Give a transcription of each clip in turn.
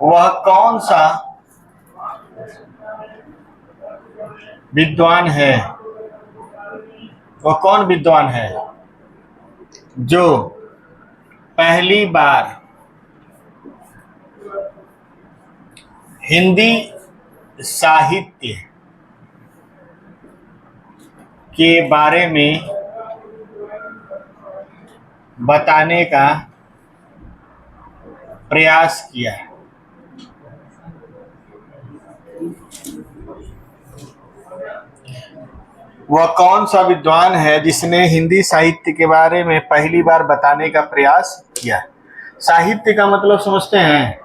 वह कौन सा विद्वान है, वह कौन विद्वान है जो पहली बार हिंदी साहित्य के बारे में बताने का प्रयास किया है। वह कौन सा विद्वान है जिसने हिंदी साहित्य के बारे में पहली बार बताने का प्रयास किया। साहित्य का मतलब समझते हैं?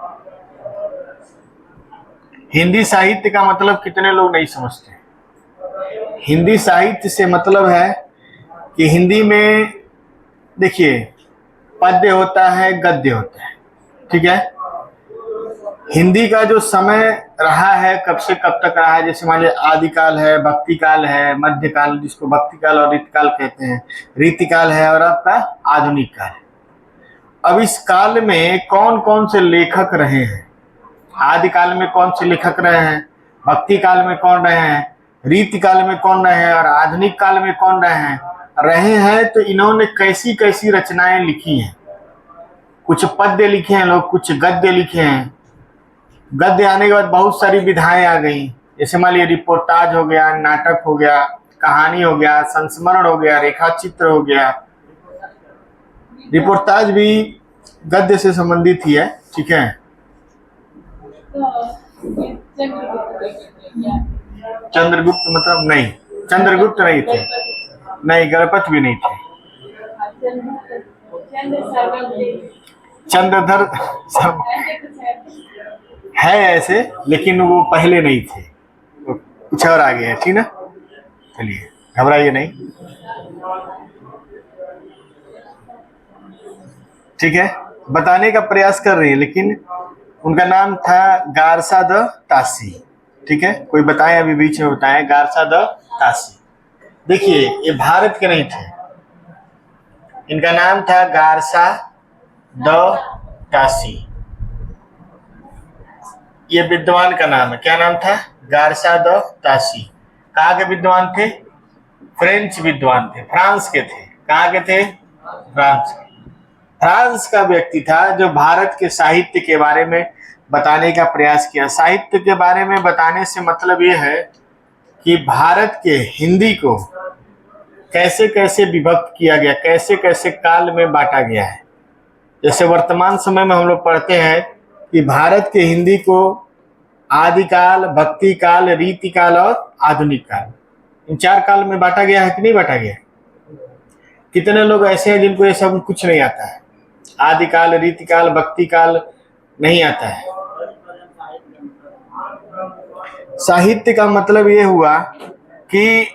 हिंदी साहित्य का मतलब कितने लोग नहीं समझते? हिंदी साहित्य से मतलब है कि हिंदी में देखिए पद्य होता है, गद्य होता है, ठीक है। हिंदी का जो समय रहा है कब से कब तक रहा है, जैसे मान लीजिए आदिकाल है, भक्ति काल है, मध्यकाल जिसको भक्ति काल और रीतिकाल कहते हैं, रीतिकाल है, और आपका आधुनिक काल है। अब इस काल में कौन कौन से लेखक रहे हैं? आदिकाल में कौन से लेखक रहे हैं, भक्ति काल में कौन रहे हैं, रीतिकाल में कौन रहे हैं, और आधुनिक काल में कौन रहे हैं तो इन्होंने कैसी कैसी रचनाएं लिखी हैं। कुछ पद्य लिखे हैं लोग, कुछ गद्य लिखे हैं। गद्य आने के बाद बहुत सारी विधाएं आ गई, जैसे मान लीजिए रिपोर्टाज हो गया, नाटक हो गया, कहानी हो गया, संस्मरण हो गया, रेखा चित्र हो गया। रिपोर्टाज भी गद्य से संबंधित ही है, ठीक है। चंद्रगुप्त मतलब नहीं, चंद्रगुप्त नहीं थे, नहीं गणपत भी नहीं थे, चंद्रधर है ऐसे, लेकिन वो पहले नहीं थे, कुछ और आगे है, ठीक ना। चलिए घबराइए नहीं, ठीक है। बताने का प्रयास कर रही है, लेकिन उनका नाम था गारसा द तासी, ठीक है। कोई बताए अभी बीच में बताए, गारसा द तासी। देखिए ये भारत के नहीं थे, इनका नाम था गारसा द तासी। ये विद्वान का नाम है, क्या नाम था? गारसा द तासी। कहाँ के विद्वान थे? फ्रेंच विद्वान थे, फ्रांस के थे। कहाँ के थे? फ्रांस के। फ्रांस का व्यक्ति था जो भारत के साहित्य के बारे में बताने का प्रयास किया। साहित्य के बारे में बताने से मतलब ये है कि भारत के हिंदी को कैसे कैसे विभक्त किया गया, कैसे कैसे काल में बांटा गया है। जैसे वर्तमान समय में हम लोग पढ़ते हैं कि भारत के हिंदी को आदिकाल, भक्ति काल, रीतिकाल और आधुनिक काल, इन 4 काल में बांटा गया है कि नहीं बांटा गया? कितने लोग ऐसे हैं जिनको ये सब कुछ नहीं आता है? आदिकाल, रीतिकाल, भक्ति काल नहीं आता है। साहित्य का मतलब ये हुआ कि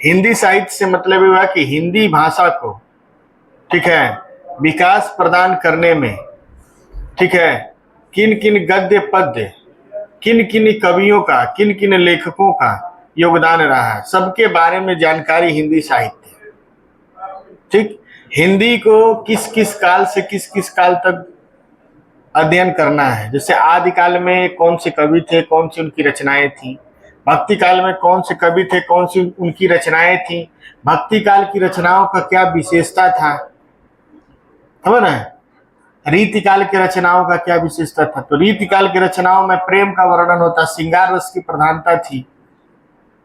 हिंदी साहित्य से मतलब ये हुआ कि हिंदी भाषा को, ठीक है, विकास प्रदान करने में, ठीक है, किन किन गद्य पद्य, किन किन कवियों का, किन किन लेखकों का योगदान रहा है, सबके बारे में जानकारी हिंदी साहित्य, ठीक। हिंदी को किस किस काल से किस किस काल तक अध्ययन करना है। जैसे आदिकाल में कौन से कवि थे, कौन सी उनकी रचनाएं थी, भक्ति काल में कौन से कवि थे, कौन सी उनकी रचनाएं थी, भक्ति काल की रचनाओं का क्या विशेषता था, समझ रहे हैं, रीतिकाल की रचनाओं का क्या विशेषता था। तो रीतिकाल की रचनाओं में प्रेम का वर्णन होता, श्रृंगार रस की प्रधानता थी,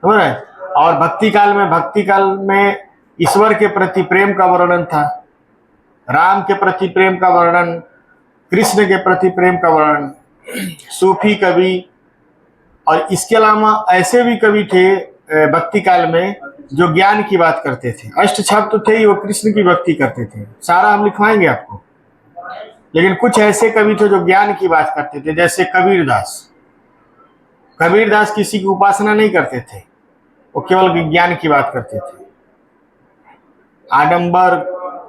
समझ रहे हैं। और भक्ति काल में ईश्वर के प्रति प्रेम का वर्णन था, राम के प्रति प्रेम का वर्णन, कृष्ण के प्रति प्रेम का वर्णन, सूफी कवि। और इसके अलावा ऐसे भी कवि थे भक्ति काल में जो ज्ञान की बात करते थे। अष्टछाप तो थे ही, वो कृष्ण की भक्ति करते थे, सारा हम लिखवाएंगे आपको। लेकिन कुछ ऐसे कवि थे जो ज्ञान की बात करते थे, जैसे कबीरदास। कबीरदास किसी की उपासना नहीं करते थे, वो केवल ज्ञान की बात करते थे। आडंबर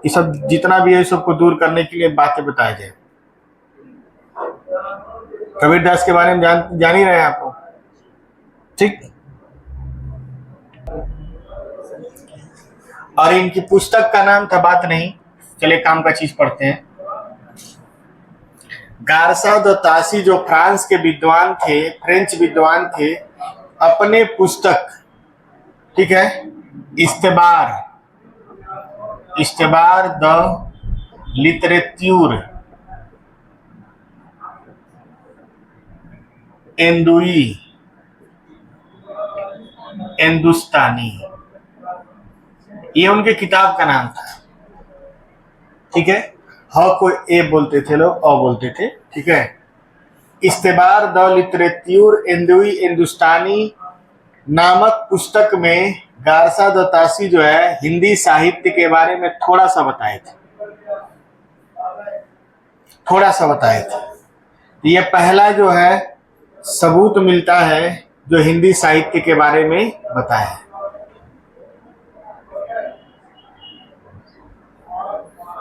ये सब जितना भी है सबको दूर करने के लिए बातें बताई जाए। कबीरदास के बारे में जान ही रहे हैं आपको, ठीक। और इनकी पुस्तक का नाम था बात नहीं, चलिए काम का चीज पढ़ते हैं। गारसा द तासी जो फ्रांस के विद्वान थे, फ्रेंच विद्वान थे, अपने पुस्तक, ठीक है, इस्तेबार द लिटरेच्यूर एंदुई हिंदुस्तानी, ये उनके किताब का नाम था। ठीक है, ह को ए बोलते थे लोग, अ बोलते थे। ठीक है, इस्तेबार द लिटरेच्यूर एंदुई हिंदुस्तानी नामक पुस्तक में गारसा द तासी जो है हिंदी साहित्य के बारे में थोड़ा सा बताए थे। ये पहला जो है सबूत मिलता है जो हिंदी साहित्य के बारे में बताया।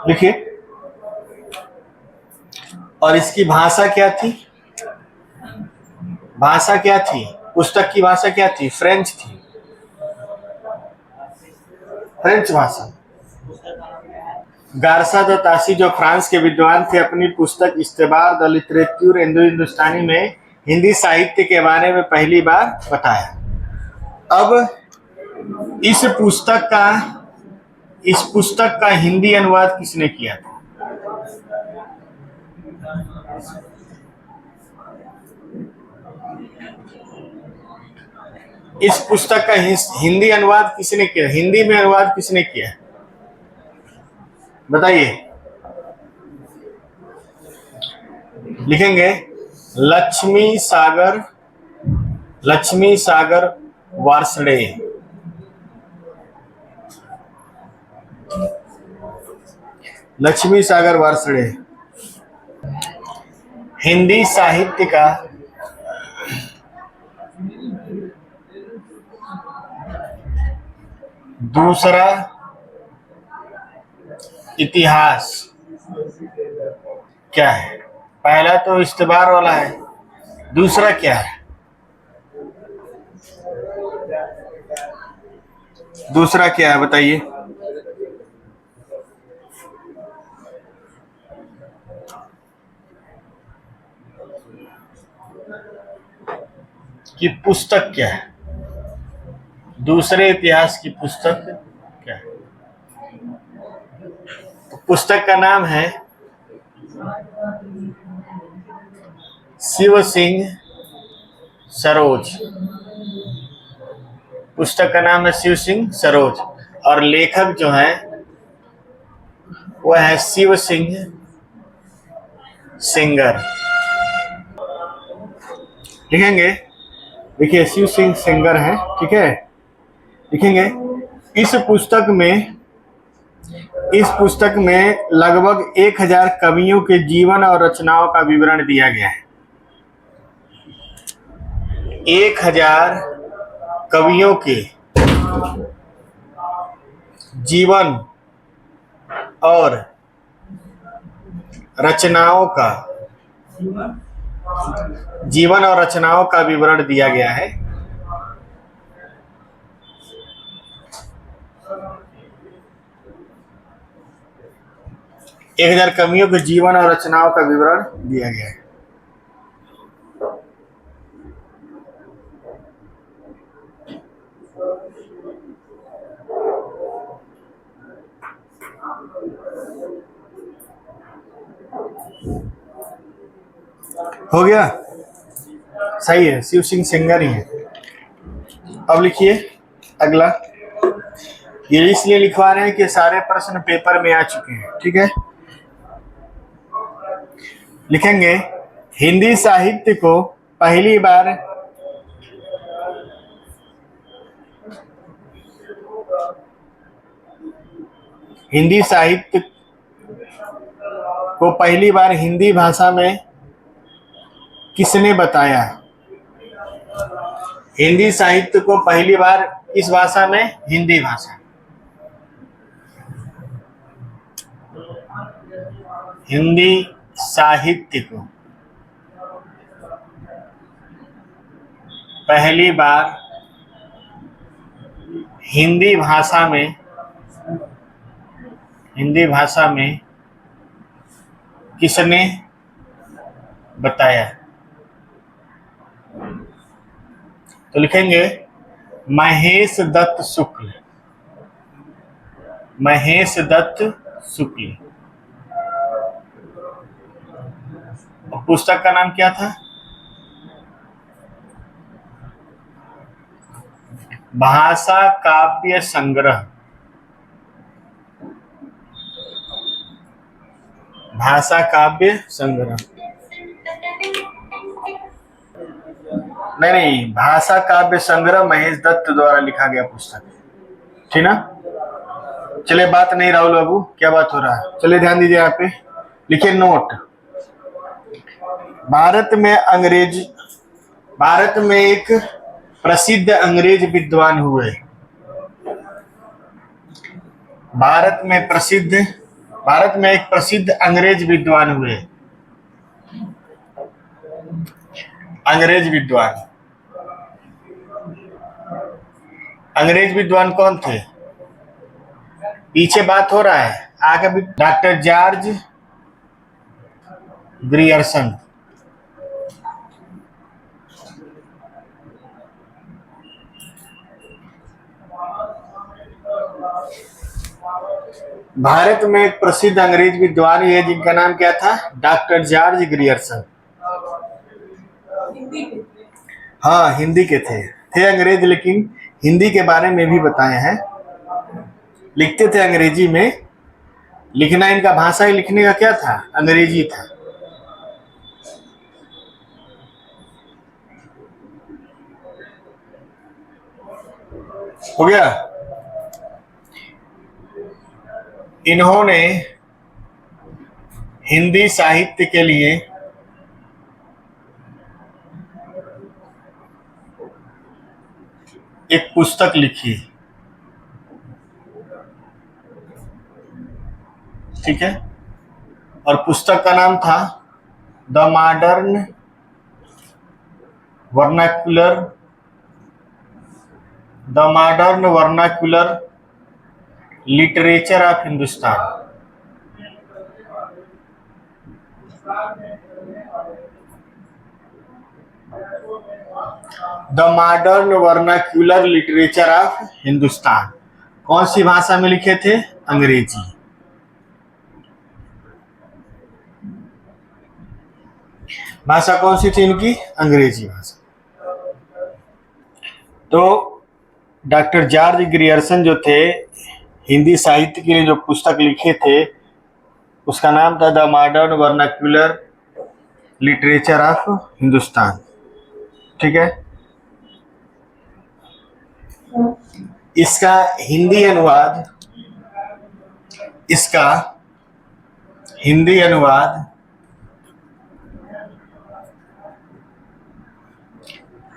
देखिए, और इसकी भाषा क्या थी? पुस्तक की भाषा क्या थी? फ्रेंच थी, फ्रेंच भाषा। गारसा द तासी जो फ्रांस के विद्वान थे, अपनी पुस्तक इस्तेबार द लिटरेच्यूर हिंदुस्तानी में हिंदी साहित्य के बारे में पहली बार बताया। अब इस पुस्तक का हिंदी अनुवाद किसने किया था? इस पुस्तक का हिंदी अनुवाद किसने किया? हिंदी में अनुवाद किसने किया? बताइए। लिखेंगे लक्ष्मी सागर वार्ष्णेय। लक्ष्मी सागर वार्ष्णेय हिंदी साहित्य का दूसरा इतिहास क्या है? पहला तो इस्तेबार वाला है, दूसरा क्या है? दूसरा क्या है बताइए? कि पुस्तक क्या है? दूसरे इतिहास की पुस्तक क्या है? तो पुस्तक का नाम है शिव सिंह सरोज। पुस्तक का नाम है शिव सिंह सरोज, और लेखक जो है वह है शिव सिंह सेंगर। लिखेंगे, देखिए शिव सिंह सेंगर है। ठीक है, लिखेंगे इस पुस्तक में लगभग 1000 कवियों के जीवन और रचनाओं का विवरण दिया गया है। 1000 कवियों के जीवन और रचनाओं का विवरण दिया गया है। एक 1000 कवियों के जीवन और रचनाओं का विवरण दिया गया है। हो गया? सही है, शिव सिंह सेंगर ही है। अब लिखिए अगला। ये इसलिए लिखवा रहे हैं कि सारे प्रश्न पेपर में आ चुके हैं। ठीक है, लिखेंगे हिंदी साहित्य को पहली बार हिंदी भाषा में किसने बताया? हिंदी साहित्य को पहली बार किस भाषा में? हिंदी भाषा। हिंदी साहित्य को पहली बार हिंदी भाषा में किसने बताया। तो लिखेंगे महेश दत्त शुक्ल। महेश दत्त शुक्ल। और पुस्तक का नाम क्या था? भाषा काव्य संग्रह। भाषा काव्य संग्रह। नहीं, भाषा काव्य संग्रह महेश दत्त द्वारा लिखा गया पुस्तक, ठीक ना। चलिए, बात नहीं राहुल बाबू, क्या बात हो रहा है? चलिए ध्यान दीजिए यहाँ पे, लिखिए नोट। भारत में एक प्रसिद्ध अंग्रेज विद्वान हुए। भारत में एक प्रसिद्ध अंग्रेज विद्वान हुए। अंग्रेज विद्वान कौन थे? पीछे बात हो रहा है, आगे भी। Doctor George Grierson. भारत में एक प्रसिद्ध अंग्रेज विद्वान है जिनका नाम क्या था? Doctor George Grierson. हाँ, हिंदी के थे अंग्रेज, लेकिन हिंदी के बारे में भी बताए हैं। लिखते थे अंग्रेजी में, लिखना इनका भाषा ही लिखने का क्या था? अंग्रेजी था। हो गया। इन्होंने हिंदी साहित्य के लिए एक पुस्तक लिखी, ठीक है, और पुस्तक का नाम था the modern vernacular literature of Hindustan. The modern vernacular literature of Hindustan. कौन सी भाषा में लिखे थे? अंग्रेजी। भाषा कौन सी थी इनकी? अंग्रेजी भाषा। तो डॉक्टर जॉर्ज ग्रियर्सन जो थे, हिंदी साहित्य के लिए जो पुस्तक लिखे थे उसका नाम था the modern vernacular literature of Hindustan, ठीक है। इसका हिंदी अनुवाद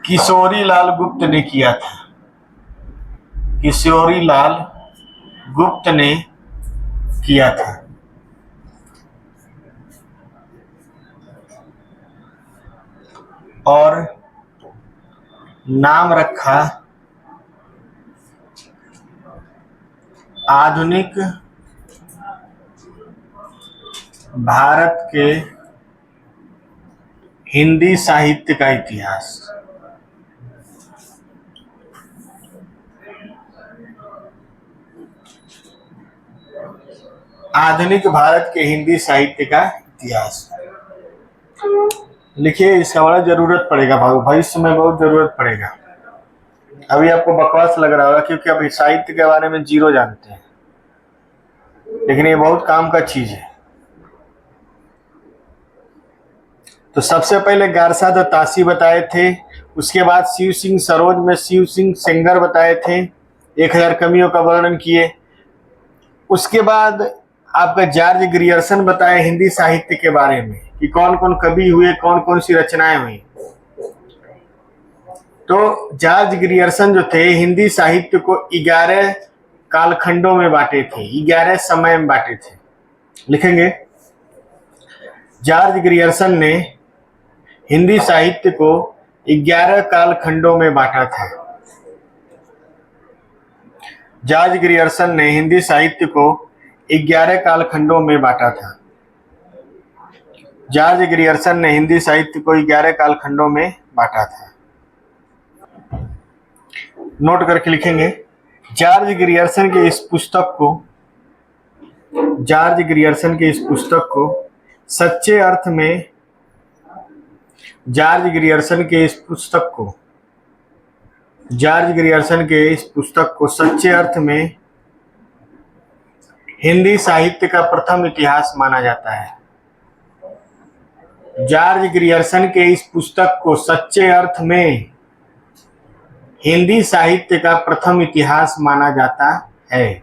किशोरी लाल गुप्त ने किया था। किशोरी लाल गुप्त ने किया था। और नाम रखा आधुनिक भारत के हिंदी साहित्य का इतिहास। आधुनिक भारत के हिंदी साहित्य का इतिहास लिखिए। इसका बड़ा जरूरत पड़ेगा भविष्य में, बहुत जरूरत पड़ेगा। अभी आपको बकवास लग रहा होगा क्योंकि अभी साहित्य के बारे में जीरो जानते हैं, लेकिन ये बहुत काम का चीज है। तो सबसे पहले गारसा द तासी बताए थे, उसके बाद शिव सिंह सरोज में शिव सिंह सेंगर बताए थे, 1000 कवियों का वर्णन किए। उसके बाद आपका जॉर्ज ग्रियर्सन बताए हिंदी साहित्य के बारे में कि कौन कौन कवि हुए, कौन कौन सी रचनाएं हुई। तो जॉर्ज ग्रियर्सन जो थे हिंदी साहित्य को 11 कालखंडों में बांटे थे, 11 समय में बांटे थे। लिखेंगे, जॉर्ज ग्रियर्सन ने हिंदी साहित्य को 11 कालखंडों में बांटा था। जॉर्ज ग्रियर्सन ने हिंदी साहित्य को 11 कालखंडों में बांटा था। जॉर्ज ग्रियर्सन ने हिंदी साहित्य को 11 कालखंडों में बांटा था। नोट करके लिखेंगे। जॉर्ज ग्रियर्सन की इस पुस्तक को सच्चे अर्थ में जॉर्ज ग्रियर्सन के इस पुस्तक को सच्चे अर्थ में हिंदी साहित्य का प्रथम इतिहास माना जाता है। जॉर्ज ग्रियर्सन के इस पुस्तक को सच्चे अर्थ में हिंदी साहित्य का प्रथम इतिहास माना जाता है।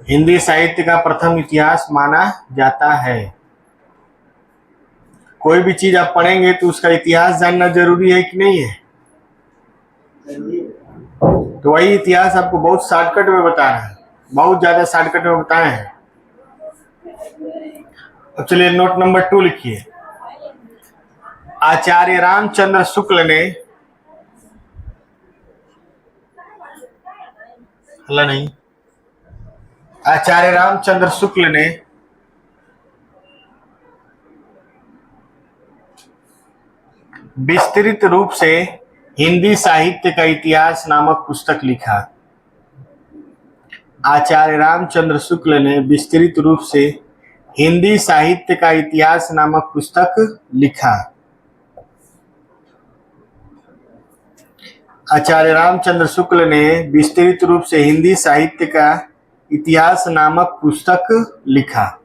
हिंदी साहित्य का प्रथम इतिहास माना जाता है। कोई भी चीज आप पढ़ेंगे तो उसका इतिहास जानना जरूरी है कि नहीं है? तो वही इतिहास आपको बहुत शॉर्टकट में बता रहा है, बहुत ज्यादा शॉर्टकट में बताए हैं। अब चलिए नोट नंबर 2 लिखिए। आचार्य रामचंद्र शुक्ल ने आचार्य रामचंद्र शुक्ल ने विस्तृत रूप से हिंदी साहित्य का इतिहास नामक पुस्तक लिखा। आचार्य रामचंद्र शुक्ल ने विस्तृत रूप से हिंदी साहित्य का इतिहास नामक पुस्तक लिखा। आचार्य रामचंद्र शुक्ल ने विस्तृत रूप से हिंदी साहित्य का इतिहास नामक पुस्तक लिखा।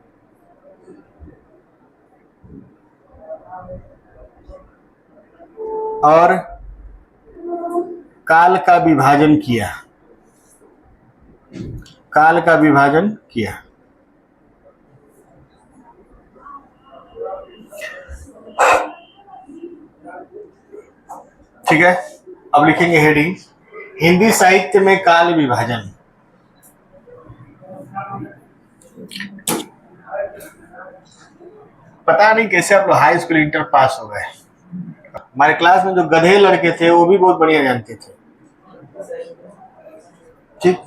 और काल का विभाजन किया। ठीक है, अब लिखेंगे हेडिंग, हिंदी साहित्य में काल विभाजन। पता नहीं कैसे आप लोग हाई स्कूल इंटर पास हो गए। हमारे क्लास में जो गधे लड़के थे वो भी बहुत बढ़िया जानते थे। ठीक।